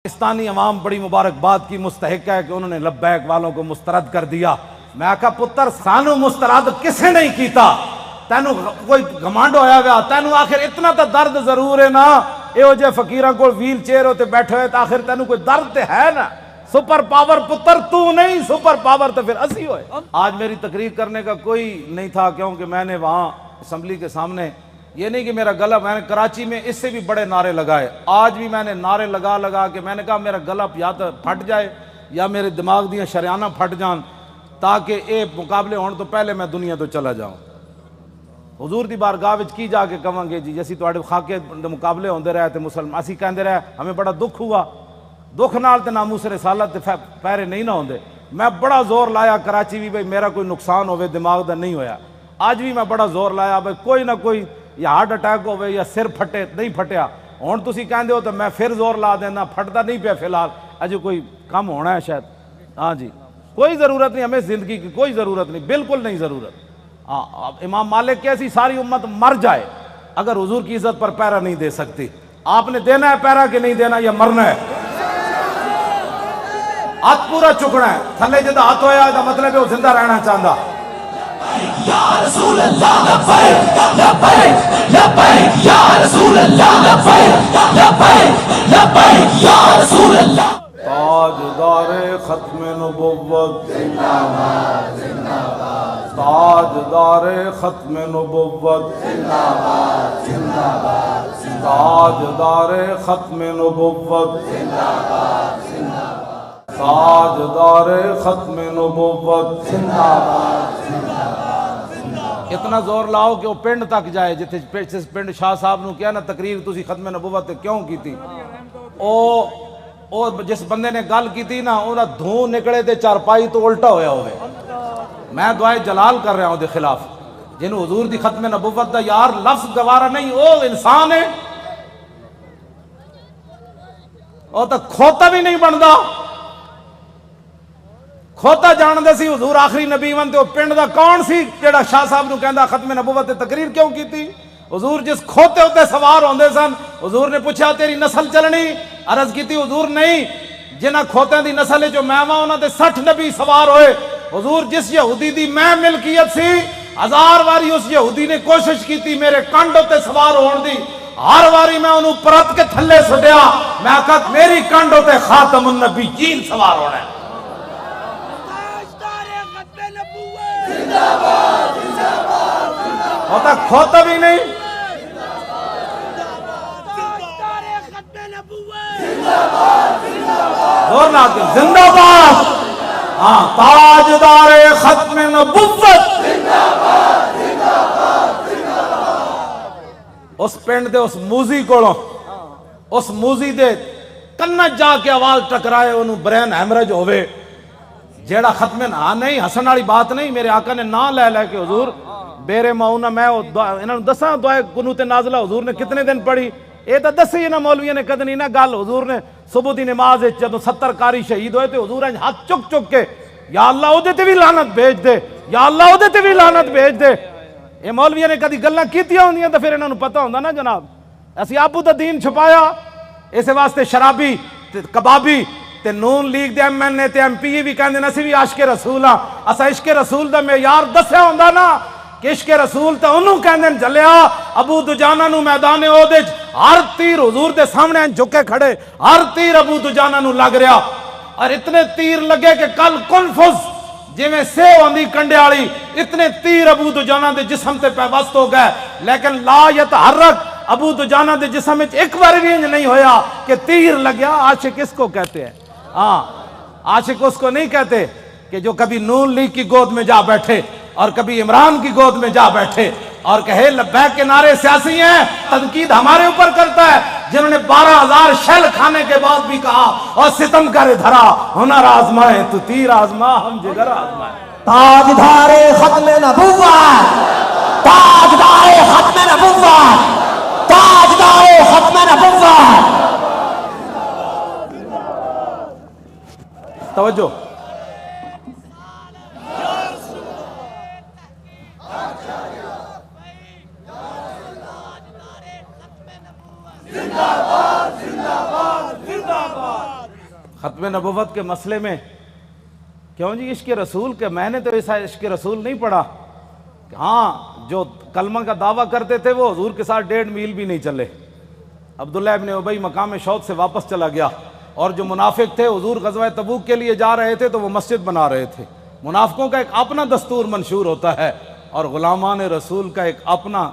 پاکستانی عوام بڑی مبارکباد کی مستحق ہے کہ انہوں نے لبیک والوں کو مسترد کر دیا۔ میں کہا پتر سانو مسترد کسے نہیں کیتا، تینو کوئی گھمنڈ ہویا ہوا، تینو آخر اتنا تا درد ضرور ہے نا، ایو جے فقیراں کو ویل چیئر ہوتے بیٹھے ہوئے، آخر تینو کوئی درد تے ہے نا، سپر پاور پتر تو نہیں، سپر پاور تو پھر اسی ہوئے۔ آج میری تقریر کرنے کا کوئی نہیں تھا، کیونکہ میں نے وہاں اسمبلی کے سامنے یہ نہیں کہ میرا گلا، میں نے کراچی میں اس سے بھی بڑے نعرے لگائے، آج بھی میں نے نعرے لگا کے میں نے کہا میرا گلا یا تو پھٹ جائے یا میرے دماغ دیاں شریانہ پھٹ جان، تاکہ اے مقابلے ہون تو پہلے میں دنیا تو چلا جاؤں۔ حضور دی بارگاہ وچ کی جا کے کہاں گے جی اسی تواڈے خاکے مقابلے ہوندے رہے تے مسلمان اسی کہندے رہے ہمیں بڑا دکھ ہوا، دکھ نال تے ناموس رسالت تے پیرے نہیں نہ ہوندے۔ میں بڑا زور لایا کراچی بھی بھئی میرا کوئی نقصان ہوئے دماغ دا نہیں ہویا، آج بھی میں بڑا زور لایا بھئی کوئی نہ کوئی یا ہارٹ اٹیک ہوئے یا سر پھٹے، نہیں پھٹیا، ہون تسی کہندے ہو تو میں پھر زور لا دینا، پھٹتا نہیں پیا فی الحال، اجے کوئی کم ہونا ہے شاید۔ ہاں جی کوئی ضرورت نہیں، ہمیں زندگی کی کوئی ضرورت نہیں، بالکل نہیں ضرورت۔ امام مالک کیسی ساری امت مر جائے اگر حضور کی عزت پر پیرا نہیں دے سکتی۔ آپ نے دینا ہے پیرا کہ نہیں دینا، یا مرنا ہے؟ ہاتھ پورا چکنا ہے، تھلے جدہ ہاتھ ہویا ہے مطلب ہے وہ زندہ رہنا چاہتا۔ یا رسول اللہ لبیک لبیک لبیک یا رسول اللہ لبیک لبیک لبیک یا رسول اللہ۔ تاجدار ختم نبوت زندہ باد زندہ باد، تاجدار ختم نبوت زندہ باد زندہ باد، تاجدار ختم نبوت زندہ باد زندہ باد، تاجدار ختم نبوت۔ زندہ باد زندہ باد۔ اتنا زور لاؤ کہ وہ پنڈ تک جائے، جس پنڈ شاہ صاحب نو کیا نا تقریر تسی ختم نبوت کیوں کی تھی، او جس بندے نے گل کی تھی نا انہاں دھوں نکلے تے چارپائی تو الٹا ہویا ہوئے۔ میں دعائے جلال کر رہا ہوں دے خلاف، جنہوں حضور دی ختم نبوت دا یار لفظ گوارا نہیں، او انسان ہے، او تا کھوتا بھی نہیں بندا، کھوتا جان دے سی حضور آخری نبی ون تے او پنڈ دا کون سی جڑا شاہ صاحب نو کہندا ختم نبوت تے تقریر کیوں کی تھی؟ حضور جس کھوتے ہوتے سوار ہوندے سن، حضور نے پوچھا تیری نسل چلنی؟ عرض کی تھی حضور نہیں، جنہ کھوتیں دی نسل جو میں وہاں انہاں دے 60 نبی سوار ہوئے۔ حضور جس یہودی دی میں ملکیت سی، 1000 واری اس یہودی نے کوشش کی تھی میرے کانڈ ہوتے سوار ہون دی، ہر واری میں انہوں پرت کے تھلے سٹیا، میں کہا میری کانڈ ہوتے خاتم النبیین سوار ہونا ہے۔ ہوتا کھوتا بھی نہیں، زور نہ آتے زندہ باد، ہاں تاجدار ختم نبوت۔ اس پنڈ دے اس موزی کوڑوں، اس موزی دے کنج جا کے آواز ٹکرائے انہوں برین ہیمرج ہوئے، جیڑا ختم نہ نہیں ہسن والی بات نہیں، میرے آقا نے نہ لے لے کے حضور بیرے ماؤنا میں انہوں نے دساں دعائے قنوت نازلہ حضور نے کتنے دن پڑھی، اے تا دسی نا مولویہ نے کدنی نا گل، حضور نے صبح دی نماز جدو 70 کاری شہید ہوئے تھے حضور نے ہاتھ چک چک کے یا اللہ او دے تے بھی لعنت بھیج دے، یا اللہ او دے تے بھی لعنت بھیج دے۔ اے مولویہ نے کدی گلاں کیتیاں ہوندیاں تے پھر انہاں نوں پتہ ہوندا نا جناب، اسی آپو دا دین چھپایا، اس واسطے شرابی تے کبابی تے نون لیگ دے ایم این اے تے ایم پی بھی کہندے اسی بھی عاشق رسول ہاں، اسا عشق رسول دا معیار دسیا ہوندا نا کہ عشق رسول تے انہوں کہندے جلیا ابو دجانہ نو میدان احد ہر تیر حضور دے سامنے جھکے کھڑے، ہر تیر ابو دجانہ نو لگ رہا، اور اتنے تیر لگے کہ کل کنفز جی میں سیو آندھی کنڈے آڑی، اتنے تیر ابو دجانہ دے جسم تے پیوست ہو گئے، لیکن لا یتحرک ابو دجانہ دے جسم میں ایک بار بھی نہیں ہویا کہ تیر لگیا۔ عاشق اس کو کہتے ہیں، ہاں عاشق اس کو نہیں کہتے کہ جو کبھی نون لیگ کی گود میں جا بیٹھے اور کبھی عمران کی گود میں جا بیٹھے اور کہے لبیک کے نعرے سیاسی ہیں، تنقید ہمارے اوپر کرتا ہے، جنہوں نے 12,000 شیل کھانے کے بعد بھی کہا اور ستم کرے دھرا ہنر آزمائے تو تیر آزما ہم جگر آزمائے۔ تاجدار ختم نبوت، تاجدار ختم نبوت، تاجدار ختم نبوت۔ توجہ، زندہ باد زندہ باد زندہ باد۔ ختم نبوت کے مسئلے میں کیوں جی عشق رسول کے، میں نے تو ایسا عشق رسول نہیں پڑھا. ہاں جو کلمہ کا دعویٰ کرتے تھے وہ حضور کے ساتھ 1.5 میل بھی نہیں چلے. عبداللہ ابن ابی مقام شوق سے واپس چلا گیا. اور جو منافق تھے حضور غزوہ تبوک کے لیے جا رہے تھے تو وہ مسجد بنا رہے تھے. منافقوں کا ایک اپنا دستور منشور ہوتا ہے اور غلامان رسول کا ایک اپنا.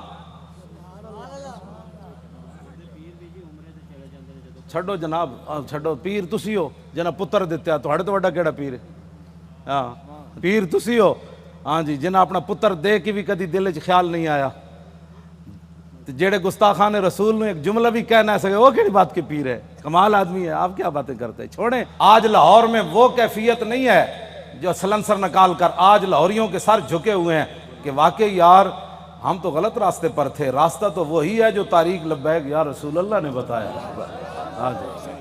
چھڈو جناب، چھڈو. پیر تسی ہو جنہ پتر دیتے تو ہڑے تو وڈا کیڑا پیر ہے؟ ہاں پیر تسی ہو ہاں جی، جنہ اپنا پتر دے کے بھی کدی دل چ خیال نہیں آیا. جیڑے گستاخان رسول نے ایک جملہ بھی کہہ نہ سکے وہ کیڑی بات کے پیر ہے؟ کمال آدمی ہے. آپ کیا باتیں کرتے ہیں؟ چھوڑیں. آج لاہور میں وہ کیفیت نہیں ہے جو سلنسر نکال کر آج لاہوریوں کے سر جھکے ہوئے ہیں کہ واقعی یار ہم تو غلط راستے پر تھے. راستہ تو وہی ہے جو طریق لبیک یا رسول اللہ نے بتایا. ہاں جی.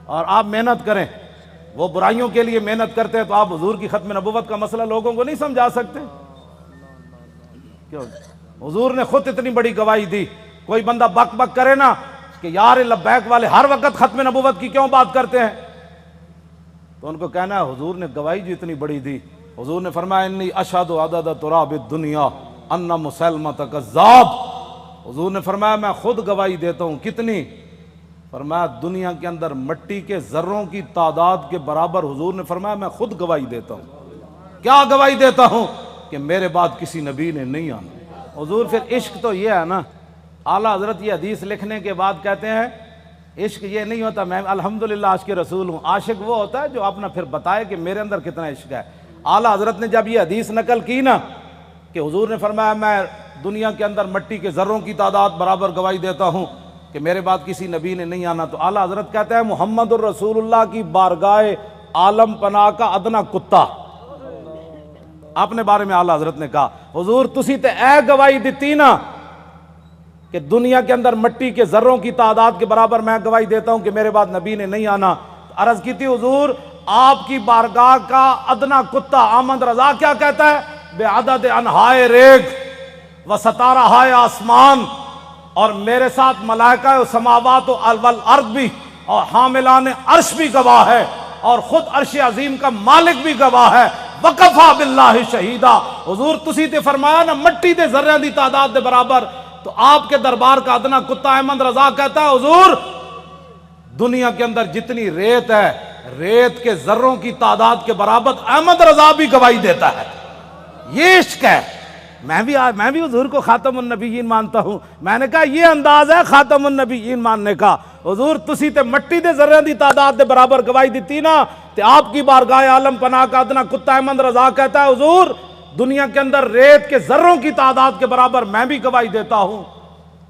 اور آپ محنت کریں. وہ برائیوں کے لیے محنت کرتے ہیں تو آپ حضور کی ختم نبوت کا مسئلہ لوگوں کو نہیں سمجھا سکتے؟ کیوں؟ حضور نے خود اتنی بڑی گواہی دی. کوئی بندہ بک بک کرے نا کہ یار لبیک والے ہر وقت ختم نبوت کی کیوں بات کرتے ہیں، تو ان کو کہنا ہے حضور نے گواہی جو اتنی بڑی دی. حضور نے فرمایا انی اشہد عدد تراب الدنیا ان مسلمۃ کذاب. حضور نے فرمایا میں خود گواہی دیتا ہوں. کتنی؟ فرمایا دنیا کے اندر مٹی کے ذروں کی تعداد کے برابر. حضور نے فرمایا میں خود گواہی دیتا ہوں. کیا گواہی دیتا ہوں؟ کہ میرے بعد کسی نبی نے نہیں آنا. حضور پھر عشق تو یہ ہے نا، اعلیٰ حضرت یہ حدیث لکھنے کے بعد کہتے ہیں عشق یہ نہیں ہوتا میں الحمدللہ عاشق رسول ہوں. عاشق وہ ہوتا ہے جو اپنا پھر بتائے کہ میرے اندر کتنا عشق ہے. اعلیٰ حضرت نے جب یہ حدیث نقل کی نا کہ حضور نے فرمایا میں دنیا کے اندر مٹی کے ذروں کی تعداد برابر گواہی دیتا ہوں کہ میرے بعد کسی نبی نے نہیں آنا، تو اعلیٰ حضرت کہتے ہیں محمد الرسول اللہ کی بارگاہ عالم پناہ کا ادنا کتا. اپنے بارے میں اعلیٰ حضرت نے کہا حضور تسی تے اے گواہی دیتی نا کہ دنیا کے اندر مٹی کے ذروں کی تعداد کے برابر میں گواہی دیتا ہوں کہ میرے بعد نبی نے نہیں آنا. عرض کی تھی حضور آپ کی بارگاہ کا ادنا کتا احمد رضا کیا کہتا ہے؟ بے عدد انہائے ریگ و ستارہائے آسمان، اور میرے ساتھ ملائکہ و سماوات و والارض بھی اور حاملان عرش بھی گواہ ہے اور خود عرش عظیم کا مالک بھی گواہ ہے. وکفا باللہ شہیدہ. حضور تسی تے فرمایا نا مٹی دے ذریاں دی تعداد دے برابر، تو آپ کے دربار کا ادنا کتا احمد رضا کہتا ہے حضور دنیا کے اندر جتنی ریت ہے ریت کے ذروں کی تعداد کے برابر احمد رضا بھی گواہی دیتا ہے. یہ عشق ہے. میں بھی حضور کو خاتم النبیین مانتا ہوں. میں نے کہا یہ انداز ہے خاتم النبیین ماننے کا. حضور تسی تے مٹی دے ذریاں دی تعداد دے برابر گواہی دیتی نا تے آپ کی بارگاہ عالم پناہ کا ادنا کتا احمد رضا کہتا ہے حضور دنیا کے اندر ریت کے ذروں کی تعداد کے برابر میں بھی گواہی دیتا ہوں.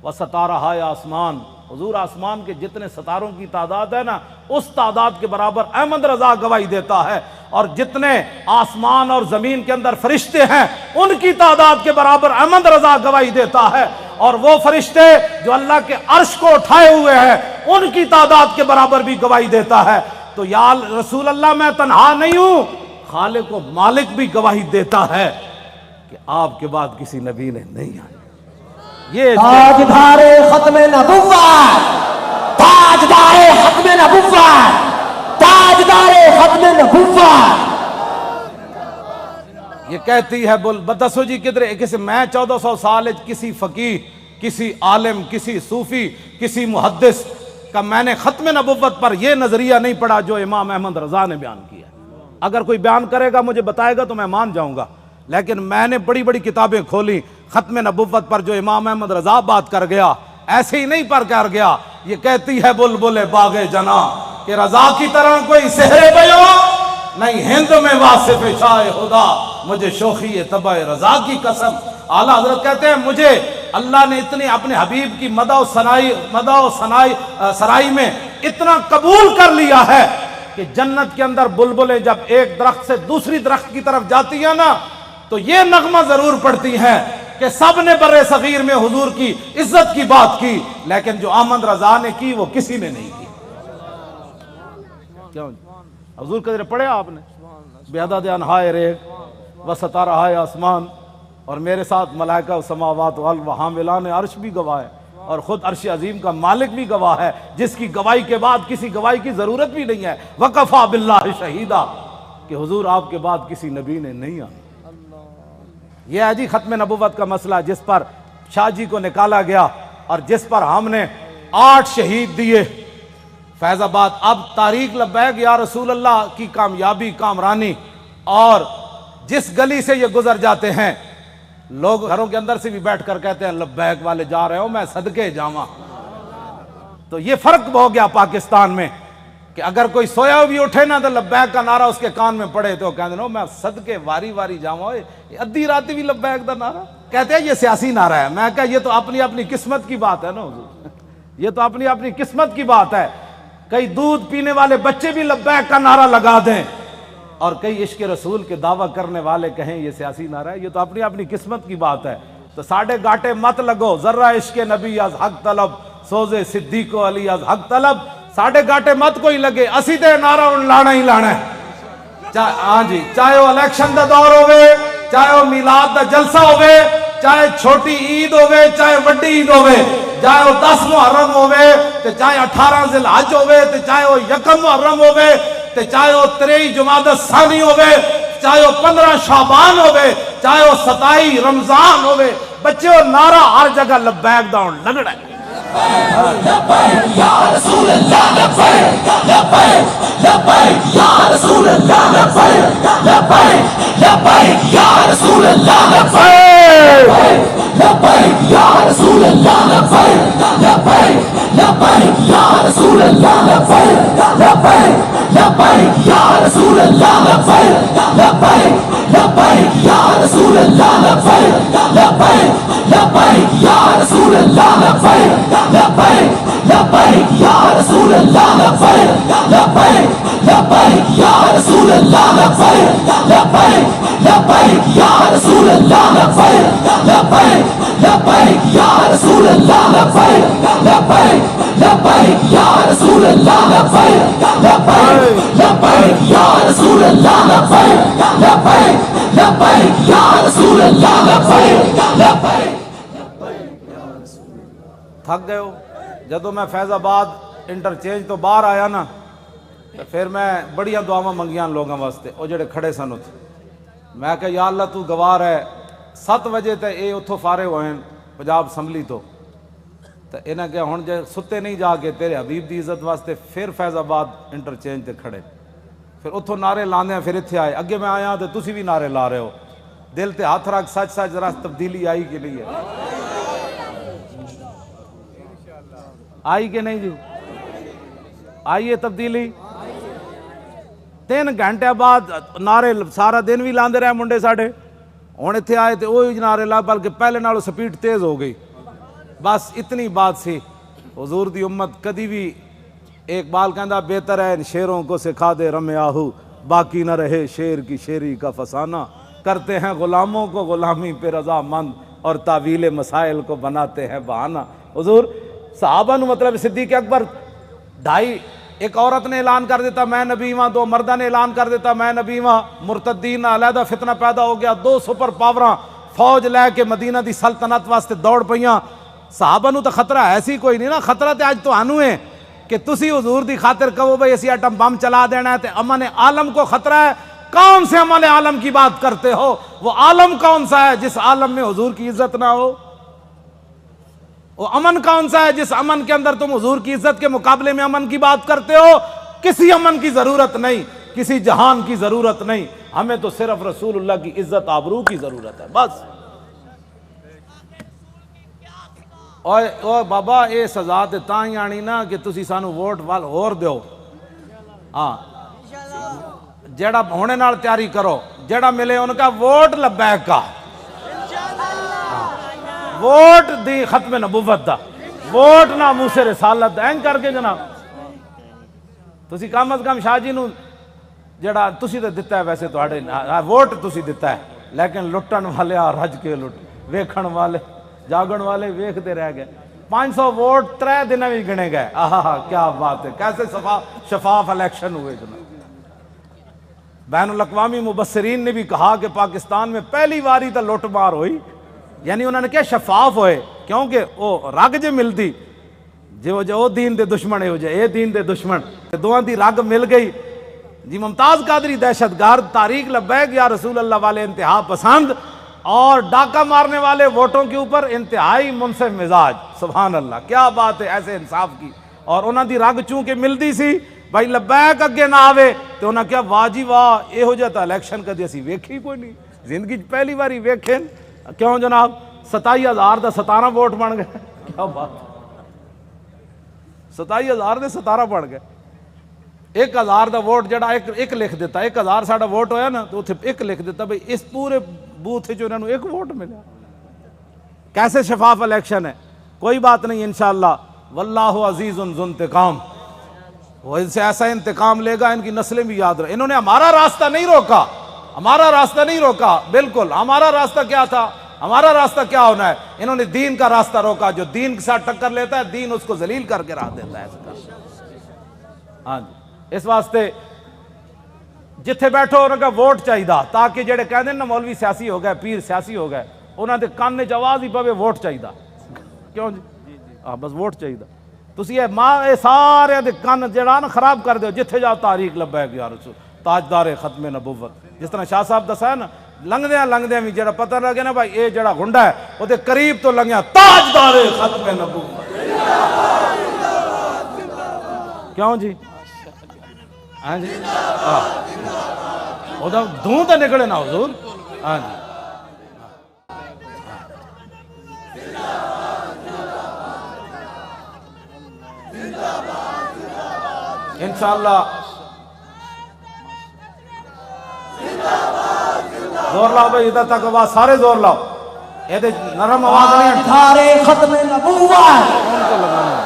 وستارہائے آسمان، حضور آسمان کے جتنے ستاروں کی تعداد ہے نا اس تعداد کے برابر احمد رضا گواہی دیتا ہے. اور جتنے آسمان اور زمین کے اندر فرشتے ہیں ان کی تعداد کے برابر احمد رضا گواہی دیتا ہے. اور وہ فرشتے جو اللہ کے عرش کو اٹھائے ہوئے ہیں ان کی تعداد کے برابر بھی گواہی دیتا ہے. تو یا رسول اللہ میں تنہا نہیں ہوں، خالق و مالک بھی گواہی دیتا ہے کہ آپ کے بعد کسی نبی نے نہیں آنا. یہ تاجدار ختم نبوت، تاجدار ختم نبوت، تاجدار ختم نبوت. یہ کہتی ہے بول بتسو جی کدھر کسی میں 1400 سال کسی فقیہ کسی عالم کسی صوفی کسی محدث کا میں نے ختم نبوت پر یہ نظریہ نہیں پڑھا جو امام احمد رضا نے بیان کیا. اگر کوئی بیان کرے گا مجھے بتائے گا تو میں مان جاؤں گا، لیکن میں نے بڑی بڑی کتابیں کھولی ختم نبوت پر جو امام احمد رضا بات کر گیا ایسے ہی نہیں پر کر گیا. یہ کہتی ہے بلبل باغ جنا کہ رضا کی طرح کوئی سحر بیوں نہیں ہند میں واصف شاہ خدا، مجھے شوخی طبع رضا کی قسم. اعلیٰ حضرت کہتے ہیں مجھے اللہ نے اتنی اپنے حبیب کی مدح و سرائی میں اتنا قبول کر لیا ہے کہ جنت کے اندر بلبلیں جب ایک درخت سے دوسری درخت کی طرف جاتی ہیں نا تو یہ نغمہ ضرور پڑتی ہیں کہ سب نے برے صغیر میں حضور کی عزت کی بات کی، لیکن جو احمد رضا نے کی وہ کسی نے نہیں کی. کیوں حضور قدر پڑھے آپ نے بے عدد انہائے ریگ و ستارہائے آسمان، اور میرے ساتھ ملائکہ و سماوات و حاملان عرش بھی گواہ ہے. اور خود عرش عظیم کا مالک بھی گواہ ہے، جس کی گواہی کے بعد کسی گواہی کی ضرورت بھی نہیں ہے، وَقَفَى بِاللَّهِ شَهِيدًا، کہ حضور آپ کے بعد کسی نبی نے نہیں آنا۔ یہ ہے جی ختم نبوت کا مسئلہ، جس پر شاہ جی کو نکالا گیا اور جس پر ہم نے 8 شہید دیے فیض آباد۔ اب تاریخ لبیک یا رسول اللہ کی کامیابی کامرانی، اور جس گلی سے یہ گزر جاتے ہیں لوگ گھروں کے اندر سے بھی بیٹھ کر کہتے ہیں لبیک والے جا رہے ہو، میں صدقے جاواں۔ تو یہ فرق ہو گیا پاکستان میں کہ اگر کوئی سویا بھی اٹھے نا تو لبیک کا نعرہ اس کے کان میں پڑے تو کہتے ہیں میں صدقے واری واری جاواں، ادھی رات بھی لبیک دا نعرہ کہتے ہیں یہ سیاسی نعرہ ہے۔ میں کہا یہ تو اپنی اپنی قسمت کی بات ہے نا حضور، یہ تو اپنی اپنی قسمت کی بات ہے۔ کئی دودھ پینے والے بچے بھی لبیک کا نعرہ لگا دیں اور کئی عشق رسول کے دعویٰ کرنے والے کہیں یہ سیاسی نعرہ ہے، یہ تو اپنی اپنی قسمت کی بات ہے۔ تو ساڑھے گاٹے مت لگو، ذرہ عشق نبی از حق طلب، سوزے صدیق و علی از حق طلب، ساڑھے گاٹے مت کوئی لگے، اسی تے نعرہ ان لانا ہی لانا ہے۔ ہاں جی، چاہے وہ الیکشن دا دور ہوئے، چاہے وہ میلاد دا جلسہ ہوئے، چاہے چھوٹی عید ہوئے چاہے وڈی عید ہوئے، چاہے وہ 10 محرم ہوئے تے چاہے 18 ذی الحج ہوئے تے چاہے وہ 1 محرم ہوئے تے چاہے وہ 23 جمادی الثانی ہوئے، چاہے وہ 15 شعبان ہوئے، چاہے وہ 27 رمضان ہوئے، بچے وہ نعرہ ہر جگہ لبیک دا ہون لگڑا ہے۔ لبیک یا رسول اللہ، لبیک لبیک لبیک یا رسول اللہ، لبیک لبیک لبیک یا رسول اللہ، لبیک لبیک یا رسول اللہ، لبیک لبیک لبیک یا رسول اللہ، لبیک لبیک لبیک یا رسول اللہ، لبیک لبیک لبیک یا رسول اللہ، لبیک لبیک لبیک یا رسول اللہ، لبیک لبیک لبیک یا رسول اللہ، لبیک لبیک لبیک یا رسول اللہ، لبیک لبیک لبیک یا رسول اللہ، لبیک لبیک لبیک یا رسول اللہ، لبیک لبیک لبیک یا رسول اللہ، لبیک لبیک لبیک یا رسول اللہ، لبیک لبیک لبیک یا رسول اللہ، لبیک لبیک۔ تھک گئے ہو؟ جدو میں فیض آباد انٹرچینج تو باہر آیا نا تو پھر میں بڑیاں دعاواں منگیاں لوگوں واسطے، وہ جڑے کھڑے سن اتھے، میں کہ یا اللہ تو گواہ ہے 7 بجے تے اے اتھوں فارغ ہوئے پنجاب اسمبلی تو انہیں کہ ہن جے ستے نہیں جا کے تیرے حبیب دی عزت واسطے پھر فیض آباد انٹرچینج تے کھڑے، پھر اتھوں نعرے لاندے ہیں، پھر اتھے آئے، اگے میں آیا تو تسی بھی نعرے لا رہے ہو، دل تے ہاتھ رکھ سچ سچ ذرا تبدیلی آئی کہ نہیں ہے؟ آئی کہ نہیں جی؟ آئی ہے تبدیلی؟ 3 گھنٹے بعد نعرے سارا دن بھی لاندے رہے منڈے ساڑھے، ہن اتھے آئے تے وہی نعرے لا، بلکہ پہلے نالوں سپیڈ تیز ہو گئی۔ بس اتنی بات سی، حضور دی امت کدی بھی، ایک بال کہندا بہتر ہے ان شیروں کو سکھا دے رم آہو، باقی نہ رہے شیر کی شیری کا فسانہ، کرتے ہیں غلاموں کو غلامی پہ رضا مند اور تعویل مسائل کو بناتے ہیں بہانہ۔ حضور صحابہ نو مطلب صدیق اکبر 2.5، ایک عورت نے اعلان کر دیتا میں نبی ہاں، 2 مردہ نے اعلان کر دیتا میں نبی ہاں، مرتدین علیحدہ فتنہ پیدا ہو گیا، 2 سپر پاوراں فوج لے کے مدینہ دی سلطنت واسطے دوڑ پئیاں۔ صحابہ نو تو خطرہ ایسی کوئی نہیں نا، خطرہ تے آج تو آنو ہے کہ تسی حضور دی خاطر کہو بھئی اسی ایٹم بم چلا دینا ہے تے امن عالم کو خطرہ ہے۔ کون سے امن عالم کی بات کرتے ہو؟ وہ عالم کون سا ہے جس عالم میں حضور کی عزت نہ ہو؟ وہ امن کون سا ہے جس امن کے اندر تم حضور کی عزت کے مقابلے میں امن کی بات کرتے ہو؟ کسی امن کی ضرورت نہیں، کسی جہان کی ضرورت نہیں، ہمیں تو صرف رسول اللہ کی عزت آبرو کی ضرورت ہے بس۔ اوہ بابا اے سزا تے تاں ہی آنی نا کہ تسی سانو ووٹ وال ہور دیو، ہاں جیڑا ہونے نال تیاری کرو، جیڑا ملے ان کا ووٹ لبیک کا، ووٹ دی ختم نبوت دا، ووٹ نہ موسیٰ رسالت دا، این کر کے جناب تسی کم از کم شاہ جی نو جڑا تسی تے دتا ہے، ویسے تو ووٹ تسی دتا ہے، لیکن لٹن والے رج کے لٹ، ویکھن والے جاگن والے ویکھتے رہ گئے۔ 500 ووٹ 3 دن میں گنے گئے، آہا کیا بات ہے، کیسے شفاف الیکشن ہوئے جناب۔ بین الاقوامی مبصرین نے بھی کہا کہ پاکستان میں پہلی واری تا لوٹ مار ہوئی یعنی انہوں نے کیا شفاف ہوئے، کیونکہ وہ رگ جے ملتی جو دین دے دشمن ہے ہو جائے اے دین دے دشمن دوہاں دی رگ مل گئی جی۔ ممتاز قادری دہشت گرد، تحریک لبیک یا رسول اللہ والے انتہا پسند، اور ڈاکہ مارنے والے ووٹوں کے اوپر انتہائی منصف مزاج۔ سبحان اللہ، کیا بات ہے ایسے انصاف کی۔ اور انہاں دی رگ چونکہ ملتی سی بھائی لبیک اگے نہ آوے تو انہاں کیا واہ جی واہ یہو جہا الیکشن کدی اسی ویکھی کوئی نہیں، زندگی پہلی باری ویکھیں۔ کیوں جناب 27,000 دا 17 ووٹ بن گئے، کیا بات، 27,000 دے 17 بن گئے۔ 1,000 دا ووٹ جڑا ایک لکھ دیتا، 1,000 ساڑا ووٹ ہویا نا تو اتنے ایک لکھ دیتا بھئی اس پورے بوتھ جو انہوں نے ایک ووٹ ملا۔ کیسے شفاف الیکشن ہے، کوئی بات نہیں انشاءاللہ، واللہ عزیز ذو انتقام، وہ ان سے ایسا انتقام لے گا ان کی نسلیں بھی یاد رہے۔ انہوں نے ہمارا راستہ نہیں روکا، ہمارا راستہ نہیں روکا، بالکل ہمارا راستہ کیا تھا، ہمارا راستہ کیا ہونا ہے، انہوں نے دین کا راستہ روکا۔ جو دین کے ساتھ ٹکر لیتا ہے دین اس کو ذلیل کر کے رکھ دیتا ہے۔ ہاں جی، اس واسطے جتھے بیٹھو انہوں کا ووٹ چاہیے تاکہ جڑے کہتے ہیں نا مولوی سیاسی ہو گئے، پیر سیاسی ہو گئے، انہوں نے کان وچ آواز ہی پوے ووٹ چاہیے۔ کیوں جی؟ ہاں بس ووٹ چاہیے۔ تسی یہ سارے دے کان جڑا نا خراب کر دیو، جتھے جاؤ تحریک لبیک یا رسول، تاجدار ختم نبوت، جس طرح شاہ صاحب دسا ہے نا، لنگدیاں بھی جڑا پتہ لگے نا بھائی اے جڑا گنڈا ہے وہ دے قریب تو لنگیا تاجدار ختم نبوت۔ کیوں جی؟ ہاں جی، وہ دھوں تو نکلے نا حضور۔ ہاں جی، انشاءاللہ زور لاؤ بھائی، ادھر تک آواز سارے زور لاؤ، یہ دے نرم آواز نہیں تاجدار ختم نبوت، کون کو لگانا ہے۔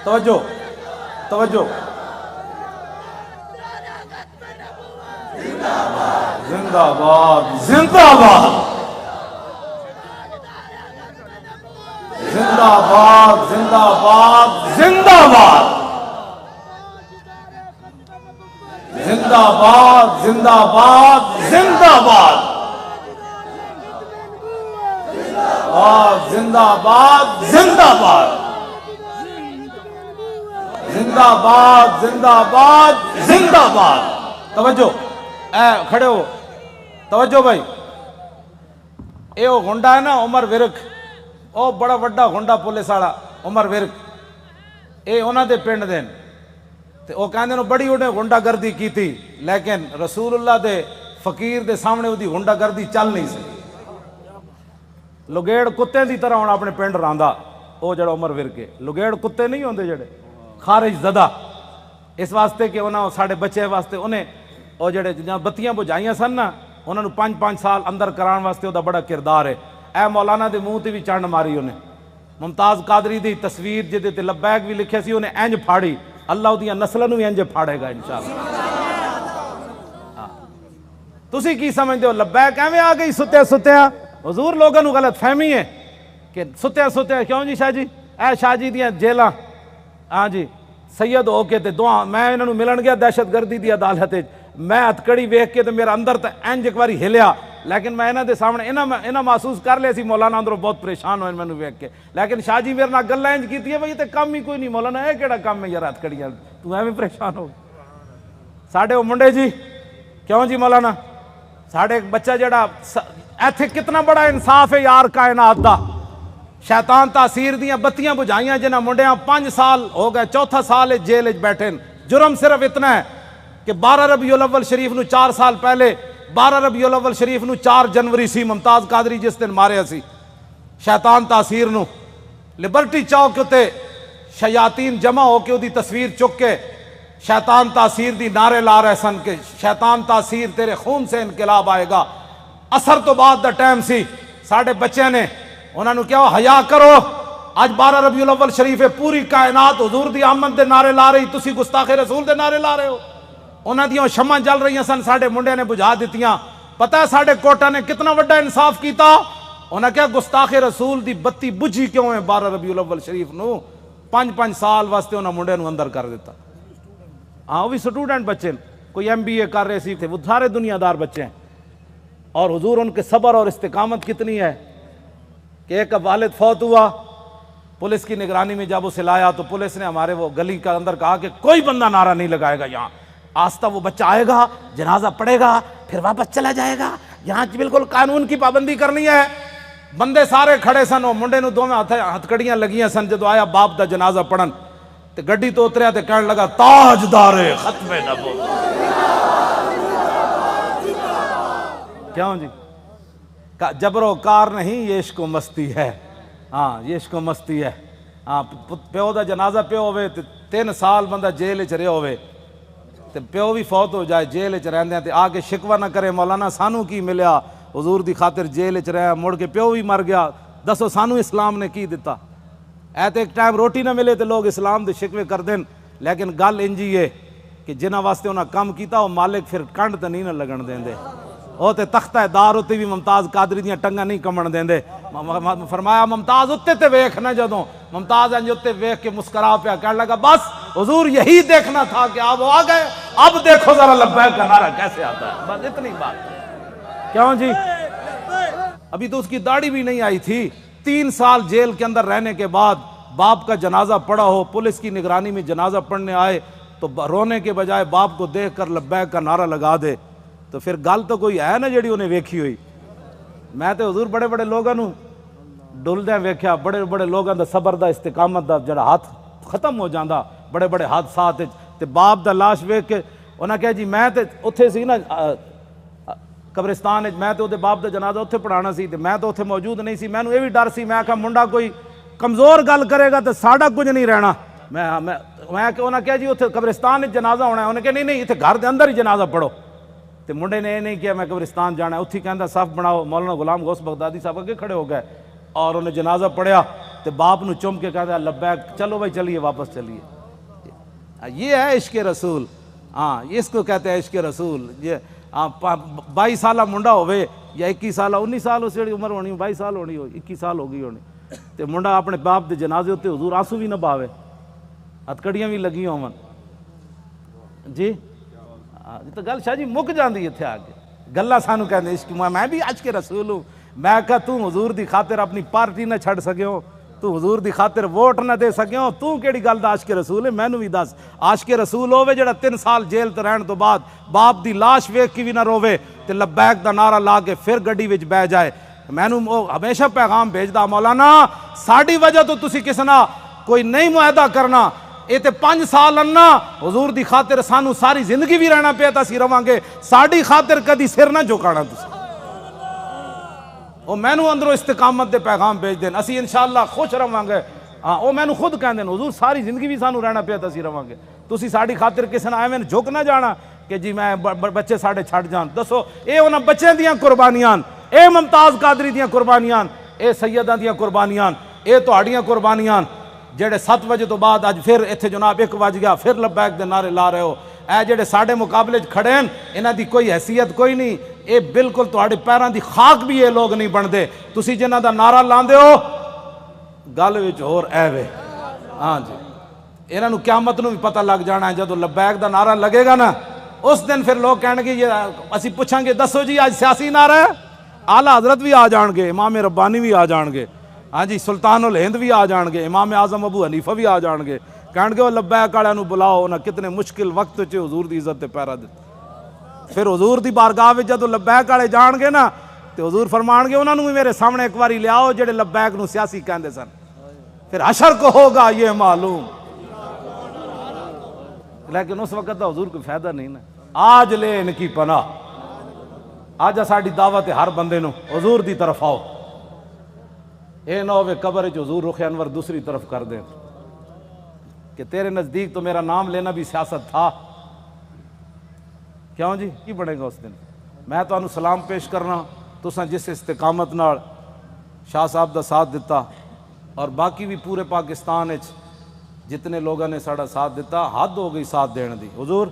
توجہ توجہ، زندہ باد زندہ باد زندہ باد زندہ باد زندہ باد زندہ باد زندہ باد زندہ باد زندہ باد زندہ باد زندہ باد زندہ باد زندہ باد۔ توجہ، اے کھڑے ہو، توجہ بھائی، اے وہ گنڈا ہے نا عمر ورک، او بڑا وڈا گنڈا پولیس والا عمر ورک، اے انہاں دے پنڈ دین تے او کہندے نے بڑی انہیں گنڈا گردی کی تھی، لیکن رسول اللہ دے فقیر دے سامنے دی گنڈا گردی چل نہیں سکی۔ لگیڑ کتے دی طرح ہونا اپنے پنڈ راندا، او جڑا عمر ورک ہے، لگیڑ کتے نہیں ہوندے جڑے خارج زدہ، اس واسطے کہ انہاں ساڑھے بچے واسطے انہیں او جڑے جہاں بتیاں بجھائیاں سن نا انہوں نے 5 سال اندر کران واسطے وہ بڑا کردار ہے۔ اے مولانا دے منہ تے بھی چنڈ ماری انہیں، ممتاز قادری دی تصویر جدے تے لبیک بھی لکھے سی انہیں انج پھاڑی، اللہ دیاں نسلوں بھی انج پھاڑے گا انشاءاللہ۔ تسی کی سمجھتے ہو لبیک ایویں آ گئی ستیا حضور لوگوں کو غلط فہمی ہے کہ ستیا کیوں جی شاہ جی، اے شاہ جی دیاں جیلاں، ہاں جی سید ہو کے تے دعا میں انہوں ملن گیا دہشت گردی دی عدالت، میں ہتکڑی ویکھ کے تے میرا اندر تے انج ایک باری ہلیا، لیکن میں انہاں دے سامنے انہاں محسوس کر لیا سی مولانا اندروں بہت پریشان ہوئے مینوں ویکھ کے، لیکن شاہ جی میرے نال گلاں انج کیتی ہے بھئی تے کم ہی کوئی نہیں مولانا، اے کیڑا کم ہے یار ہتکڑیاں، تو ایویں پریشان ہو ساڈے او منڈے جی، کیوں جی مولانا ساڈے ایک بچہ جڑا ایتھے کتنا بڑا انصاف ہے یار کائنات دا، شیطان تاثیر دیاں بتیاں بجھائیاں جنہاں منڈیاں 5 سال ہو گئے، چوتھا سال جیل وچ بیٹھے، جرم صرف اتنا ہے کہ 12 ربیع الاول شریف نو 4 سال پہلے 12 ربیع الاول شریف نو 4 جنوری سی ممتاز قادری جس دن ماریا سی شیطان تاثیر نو، لبرٹی چوک تے شیاطین جمع ہو کے دی تصویر چک کے شیطان تاثیر دی نعرے لا رہے سن کہ شیطان تاثیر تیرے خون سے انقلاب آئے گا۔ اثر تو بعد دا ٹائم سی، ساڑھے بچے نے انہوں نے کیا حیا کرو، آج 12 ربیع الاول شریف ہے، پوری کائنات حضور دی آمد دے نعرے لا رہی، تسی گستاخ رسول دے نعرے لا رہے ہو۔ انہاں دیاں شمع جل رہی سن، ساڑھے منڈے نے بجھا دیتیاں۔ پتہ ہے ساڑھے کوٹا نے کتنا وڈا انصاف کیتا، انہاں کیا گستاخ رسول دی بتی بجھی کیوں ہے 12 ربیع الاول شریف نو 5 سال واسطے انہاں منڈے نو اندر کر دیتا۔ ہاں وہ بھی سٹوڈنٹ بچے، کوئی MBA کر رہے سی تھے، وہ سارے دنیا دار بچے ہیں. اور حضور ان کے صبر اور استقامت کتنی ہے کہ ایک والد فوت ہوا، پولیس کی نگرانی میں جب اسے لایا تو پولیس نے ہمارے وہ گلی کا اندر کہا کہ کوئی بندہ نعرہ نہیں لگائے گا یہاں. آستہ وہ بچہ آئے گا، جنازہ پڑے گا، پھر واپس چلا جائے گا. یہاں بالکل قانون کی پابندی کرنی ہے. بندے سارے کھڑے سن، وہ منڈے نو دوویں ہتھکڑیاں لگیاں سن. جدو آیا باپ دا جنازہ پڑھن تے گڈی تو اتریا تے کہنے لگا تاجدار ختم نبوت. کیوں جی؟ جبر و کار نہیں، یہ عشق و مستی ہے. ہاں یہ عشق و مستی ہے. ہاں پیو دا جنازہ پیو ہوئے تے 3 سال بندہ جیل چ رہیا ہوئے تے پیو بھی فوت ہو جائے جیل چ رہندے تے آ کے شکوہ نہ کرے مولانا سانو کی ملیا، حضور دی خاطر جیل چ رہیا، مڑ کے پیو بھی مر گیا. دسو سانو اسلام نے کی دیتا؟ اے تے ایک ٹائم روٹی نہ ملے تے لوگ اسلام دے شکوے کر دین. لیکن گل انجی ہے کہ جنہاں واسطے انہاں کم کیتا وہ مالک پھر کنڈ تے نہیں نہ لگن دیندے. وہ تے تختہ دار اتے بھی ممتاز قادری دیاں ٹنگاں نہیں کمن دیندے. فرمایا ممتاز اتے تے ویکھ نہ، جدوں ممتاز انج اتے ویکھ کے مسکرا پیا کہنے لگا بس حضور یہی دیکھنا تھا کہ آپ آ گئے، اب دیکھو ذرا لبیک کا نعرہ کیسے آتا ہے. بس اتنی بات. کیوں جی؟ ابھی تو اس کی داڑھی بھی نہیں آئی تھی. 3 سال جیل کے اندر رہنے کے بعد باپ کا جنازہ پڑا ہو، پولیس کی نگرانی میں جنازہ پڑھنے آئے تو رونے کے بجائے باپ کو دیکھ کر لبیک کا نعرہ لگا دے تو پھر گل تو کوئی ہے نا جڑی انہیں ویکھی ہوئی. میں تے حضور بڑے بڑے لوگاں نو ڈلدیاں ویکھیا، بڑے بڑے لوگاں دا صبر دا استقامت دا جڑا ہاتھ ختم ہو جاندا بڑے بڑے حادثات تے باپ دا لاش ویکھ کے انہاں کہا جی میں تے اوتھے سی نا قبرستان میں تے باپ دا جنازہ اوتھے پڑھانا سی تے میں تو اوتھے موجود نہیں سی. مینوں یہ بھی ڈر سی، میں آکھا منڈا کوئی کمزور گل کرے گا تو ساڈا کچھ نہیں رہنا. میں کہ انہاں کہا جی اوتھے قبرستان وچ جنازہ ہونا ہے. انہاں کہا نہیں ایتھے گھر دے اندر ہی جنازہ پڑھو. تے منڈے نے یہ نہیں کیا میں قبرستان جانا ہے. اتھی کہندا صف بناؤ. مولانا غلام غوث بغدادی صاحب اگے کھڑے ہو گئے اور انہیں جنازہ پڑھیا تے باپ نو چم کے کہتا لبیک، چلو بھائی چلیے واپس چلیے. یہ ہے عشق رسول. ہاں اس کو کہتے ہیں عشق رسول. یہ 22 سالہ منڈا ہوئے یا 21 سالہ 19 سال اس جڑی عمر ہونی 22 سال ہونی ہو 21 سال ہو گئی ہونی تے منڈا اپنے باپ دے جنازے ہوتے حضور آنسو بھی نہ باوے، ہتکڑیاں بھی لگی ہون. جی تو گل شاہ جی مک جاندی اتھے آ کے گلاں سانو کہندے عشق. میں بھی عشق رسول ہوں. میں کہا تو حضور دی خاطر اپنی پارٹی نہ چھڑ سکیو، تو حضور دی خاطر ووٹ نہ دے سکیو، تو کیڑی گل دا عاشق رسول ہے؟ مینوں بھی دس. عاشق رسول ہوے جڑا 3 سال جیل تے رہن تو بعد باپ دی لاش ویکھ کے بھی نہ روے تے لبیک دا نعرہ لا کے پھر گڈی وچ بہ جائے. مینوں ہمیشہ پیغام بھیجدا مولانا ساڈی وجہ تو تسی کس نہ کوئی نہیں معاہدہ کرنا. یہ تے 5 سال انا حضور دی خاطر سانو ساری زندگی بھی رہنا پیا تسی رواں گے، ساڈی خاطر کدی سر نہ جھکانا تسی. وہ مینوں اندروں استقامت دے پیغام بھیج دین، اسی انشاءاللہ خوش رواں گے. ہاں وہ مینوں خود کہندے حضور ساری زندگی بھی سانو رہنا پیا تسی رواں گے، تسی ساڈی خاطر کسے نہ ایویں جھک نہ جانا کہ جی میں بچے ساڈے چھڈ جان. دسو اے انہاں بچیاں دیاں قربانیاں، اے ممتاز قادری دیاں قربانیاں، اے سیداں دیاں قربانیاں، اے تہاڈیاں قربانیاں جڑے 7 بجے تو بعد اج پھر اتنے جناب 1 بج گیا پھر لبیک دے نعرے لا رہے ہو. اے جڑے ساڈے مقابلے کھڑے ہیں انہاں دی کوئی حیثیت کوئی نہیں. اے بالکل تہاڈے پیراں دی خاک بھی یہ لوگ نہیں بنتے. تسی جنہاں دا نعرہ لاندے ہو گل وچ ہور ایوے. ہاں جی انہاں نو قیامت نو بھی پتہ لگ جانا ہے جدو لبیک دا نعرہ لگے گا نا اس دن پھر لوگ کہنے گے یہ اسی پوچھیں گے دسو جی آج سیاسی نعرہ ہے، اعلیٰ حضرت بھی آ جان گے، امام ربانی بھی آ جان گے، ہاں جی سلطان الہند بھی آ جان گے، امام اعظم ابو حنیفہ بھی آ جان گے. کہن گے وہ لبیک والے نو بلاؤ انہاں کتنے مشکل وقت چ حضور دی عزت تے پیرا دتے. پھر حضور دی بارگاہ وچ جدوں لبیک والے جان گے نا تے حضور فرمان گے انہاں نو بھی میرے سامنے ایک واری لیاؤ جڑے لبیک نو سیاسی کہندے سن. پھر حشر کو ہوگا یہ معلوم. لیکن اس وقت دا حضور کوئی فائدہ نہیں نا. آج لے ان کی پناہ. آج ساڈی دعوت ہے ہر بندے نو حضور دی طرف آؤ. اے نہ ہوئے قبر وچ حضور رخ انور دوسری طرف کر دیں کہ تیرے نزدیک تو میرا نام لینا بھی سیاست تھا. کیوں جی کی بنے گا اس دن؟ میں تو انہوں سلام پیش کرنا تساں جس استقامت نال شاہ صاحب دا ساتھ دیتا اور باقی بھی پورے پاکستان وچ جتنے لوگوں نے ساڑا ساتھ دیتا حد ہو گئی ساتھ دین دی. حضور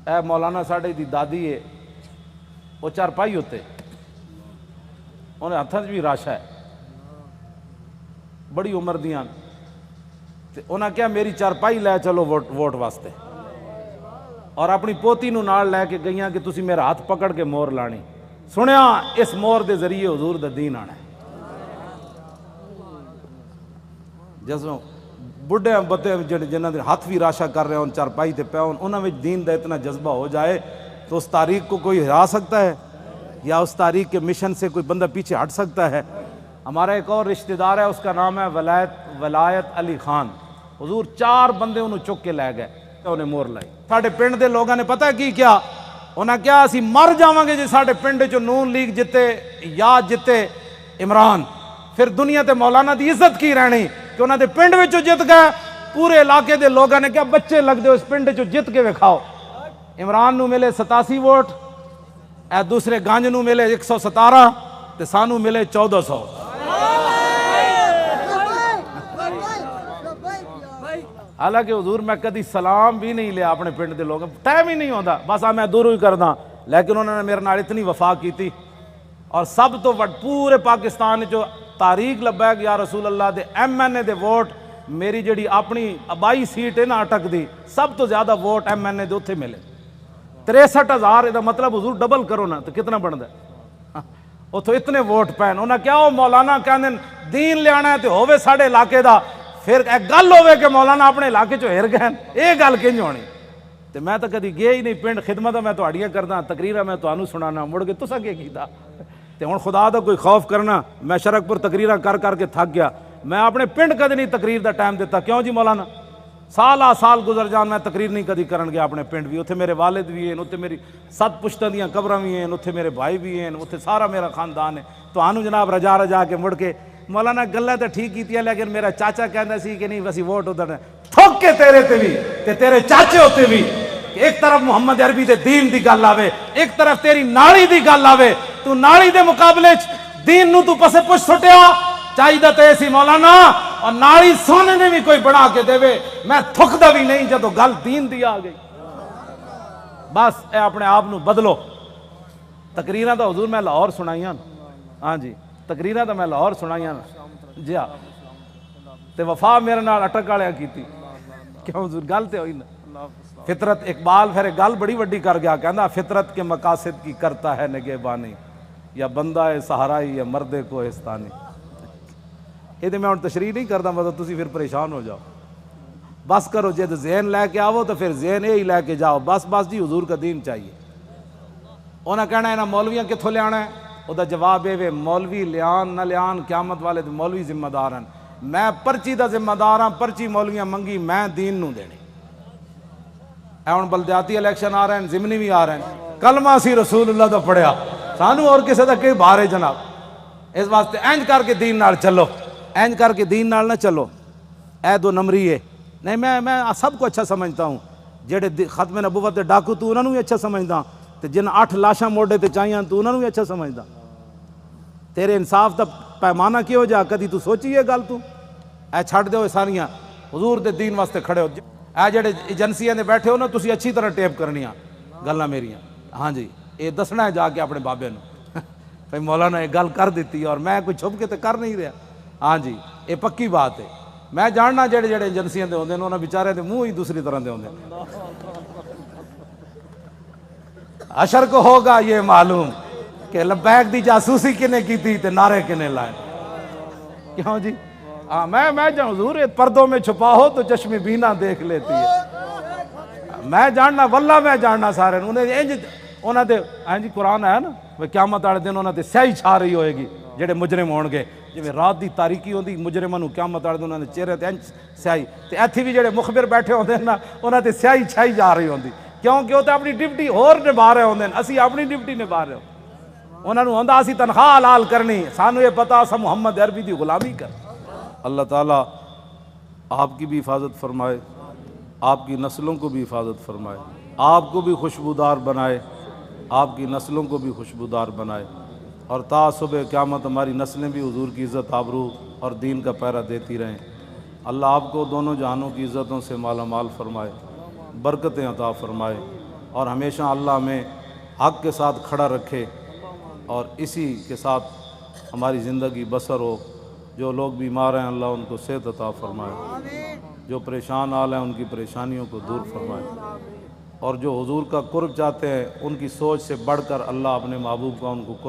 اے مولانا ساڑے دی دادی ہے وہ چارپائی ہوتے انہیں ہاتھاں بھی راشا ہے بڑی عمر دیاں تے انہاں کیا میری چارپائی لے چلو ووٹ واسطے. اور اپنی پوتی نو نال لے کے گئیاں کہ تسی میرا ہاتھ پکڑ کے مور لانی. سنیا اس مور دے ذریعے حضور دا دین آنا ہے. جسوں بڑھے بتے جنہاں دے ہاتھ بھی راشا کر رہے ہوں چارپائی تے پیا ہون انہاں وچ دین دا اتنا جذبہ ہو جائے تو اس تاریخ کو کوئی ہرا سکتا ہے یا اس تاریخ کے مشن سے کوئی بندہ پیچھے ہٹ سکتا ہے؟ ہمارا ایک اور رشتہ دار ہے، اس کا نام ہے ولایت علی خان. حضور 4 بندے انہوں چک کے لے گئے، انہیں مور لائی. ساڈے پنڈ دے لوگاں نے پتہ کی کیا؟ انہاں کیا اسی مر جاواں گے جے ساڈے پنڈ چ نون لیگ جتے یا جتے عمران، پھر دنیا تے مولانا دی عزت کی رہنی کہ انہاں دے پنڈ وچوں جت گئے. پورے علاقے دے لوگاں نے کیا بچے لگ دے اس پنڈ چوں جت کے وکھاؤ. عمران نو ملے 87 ووٹ، اے دوسرے گانج نو ملے 117 تے سانو ملے 1400. حالانکہ حضور میں کدی سلام بھی نہیں لیا اپنے پنڈ دے لوگوں، ٹائم ہی نہیں ہوتا، بس میں دوروں ہی کردا. لیکن انہوں نے میرے نال اتنی وفا کی تھی. اور سب تو پورے پاکستان جو تاریخ لبا کہ یا رسول اللہ دے ایم این اے دے ووٹ میری جڑی اپنی آبائی سیٹ ہے نا اٹک دی، سب تو زیادہ ووٹ ایم این اے دے اتھے ملے 63,000. یہ مطلب حضور ڈبل کرو نا تو کتنا بنتا ہے؟ اتھو اتنے ووٹ پین. انہاں کیا ہو مولانا کہندے دین لیانا ہے تے ہووے ساڈے علاقے دا، پھر ایک گل ہوئے کہ مولانا اپنے علاقے چو ہر گئے، یہ گل کنج ہونی؟ تے میں تو کدی گیا ہی نہیں پنڈ. خدمت میں تہاڈیاں کردا، تقریراں میں تانوں سنانا، مڑ کے تساں کی کیتا؟ تے ہن خدا دا کوئی خوف کرنا. میں شرک پور تقریراں کر کے تھک گیا. میں اپنے پنڈ کدی نہیں تقریر دا ٹائم دیتا. کیوں جی مولانا؟ سال گزر جان میں تقریر نہیں کدی کرن گیا اپنے پنڈ بھی. اتھے میرے والد بھی ہیں، اتھے میری 7 پشتاں دیاں قبراں بھی ہیں، اتھے میرے بھائی بھی ہیں، اتھے سارا میرا خاندان ہے. تانوں جناب رجا کے مڑ کے مولانا گلاں تے ٹھیک کیتیاں، لیکن میرا چاچا کہندا سی کہ نہیں وسی ووٹ ادھر تھوک کے تیرے تے بھی تے تیرے چاچے ہوتے بھی. ایک طرف محمد عربی دے دین دی گل آوے، ایک طرف تیری نالی دی گل آوے، تو نالی دے مقابلے دین نو تو پسے پچھ سٹیا. چاہیے تے سی مولانا اور نالی سونے نے بھی کوئی بنا کے دے. میں تھکدا بھی نہیں جدو گل دین دی آ گئی. بس اے اپنے آپ نو بدلو. تقریراں تو حضور میں لاہور سنائیاں، ہاں جی تقریراں تو میں لاہور سنائیاں جی ہاں. تے وفا میرے نال اٹک والے کیتی. کیوں حضور گل تے ہوئی نا. فطرت اقبال پھر ایک گل بڑی وڈی کر گیا، کہندا فطرت کے مقاصد کی کرتا ہے نگہبانی، یا بندہ ہے صحرائی یا مرد کوہستانی. یہ میں تشریح نہیں کرتا، مطلب تسی پھر پریشان ہو جاؤ. بس کرو جد ذہن لے کے آؤ تو پھر ذہن یہی لے کے جاؤ. بس جی حضور کا دین چاہیے. انہیں کہنا ہے نا مولویاں کتوں لیا ہے؟ وہ جواب یہ مولوی لیان نہ لیان قیامت والے تو مولوی ذمہ دار ہیں. میں پرچی دا ذمہ دار ہاں، پرچی مولویاں منگی میں دین نو دینی. اے ہن بلدیاتی الیکشن آ رہے ہیں، ضمنی بھی آ رہے ہیں، کلمہ سی رسول اللہ دا پڑھیا، سانو اور کسی دا کہ بارے جناب. اس واسطے اینج کر کے دین نال چلو، اینج کر کے دین نال نہ چلو. اے 2 نمبری ہے نہیں. میں سب کو اچھا سمجھتا ہوں. جڑے ختم نبوت دے ڈاکو تو انہوں نے بھی اچھا سمجھدا، تے جن 8 لاشاں موڈے تے چاہیاں تو انہوں نے بھی اچھا سمجھدا. تیرے انصاف دا پیمانہ کی ہو جا کدی تو سوچی یہ گل؟ تو اے چھڑ دیو ساریاں حضور دے دین واسطے کھڑے ہو. اے جڑے ایجنسیاں دے بیٹھے ہو نا، تسی اچھی طرح ٹیپ کرنیاں گلاں میریاں. ہاں جی یہ دسنا ہے جا کے اپنے بابے نو بھائی مولانا یہ گل کر دیتی اور میں کوئی چھپ کے تے کر نہیں رہا. ہاں جی یہ پکی بات ہے. میں جاننا جڑے ایجنسیاں دے ہوندے نے انہاں بیچارے دے منہ ہی دوسری طرح دے ہوندے. حشر کو ہوگا یہ معلوم کہ لبیک دی جاسوسی کنے کی تھی تے نعرے کنے لائے. کیوں جی؟ ہاں میں جان حضور پردوں میں چھپا ہو تو چشم بینا دیکھ لیتی ہے. میں جاننا واللہ میں جاننا سارے انہاں دے. ہاں جی قرآن ہے نا قیامت والے دن انہاں تے سیاہی چھا رہی ہوئے گی جڑے مجرم ہون گے. جی رات دی تاریکی ہوندی مجرماں نوں قیامت والے دن انہاں دے چہرے تے سیاہی، تے ایتھے بھی جڑے مخبر بیٹھے ہوندے نا انہاں تے سیاہی چھائی جا رہی ہوندی. کیونکہ وہ تے اپنی ڈیوٹی ہور نبھا رہے ہوندے، اسی اپنی ڈیوٹی نبھا رہے ہوں. انہاں نوں ہوندا اسی تنخواہ حلال کرنی، سانو یہ پتہ اساں محمد عربی دی غلامی کر. اللہ تعالیٰ آپ کی بھی حفاظت فرمائے، آپ کی نسلوں کو بھی حفاظت فرمائے، آپ کو بھی خوشبودار بنائے، آپ کی نسلوں کو بھی خوشبودار بنائے، اور تا صبح قیامت ہماری نسلیں بھی حضور کی عزت آبرو اور دین کا پہرا دیتی رہیں. اللہ آپ کو دونوں جہانوں کی عزتوں سے مالا مال فرمائے، برکتیں عطا فرمائے، اور ہمیشہ اللہ ہمیں حق کے ساتھ کھڑا رکھے اور اسی کے ساتھ ہماری زندگی بسر ہو. جو لوگ بیمار ہیں اللہ ان کو صحت عطا فرمائے، جو پریشان حال ہیں ان کی پریشانیوں کو دور فرمائے. اور جو حضور کا قرب چاہتے ہیں ان کی سوچ سے بڑھ کر اللہ اپنے محبوب کا ان کو قرب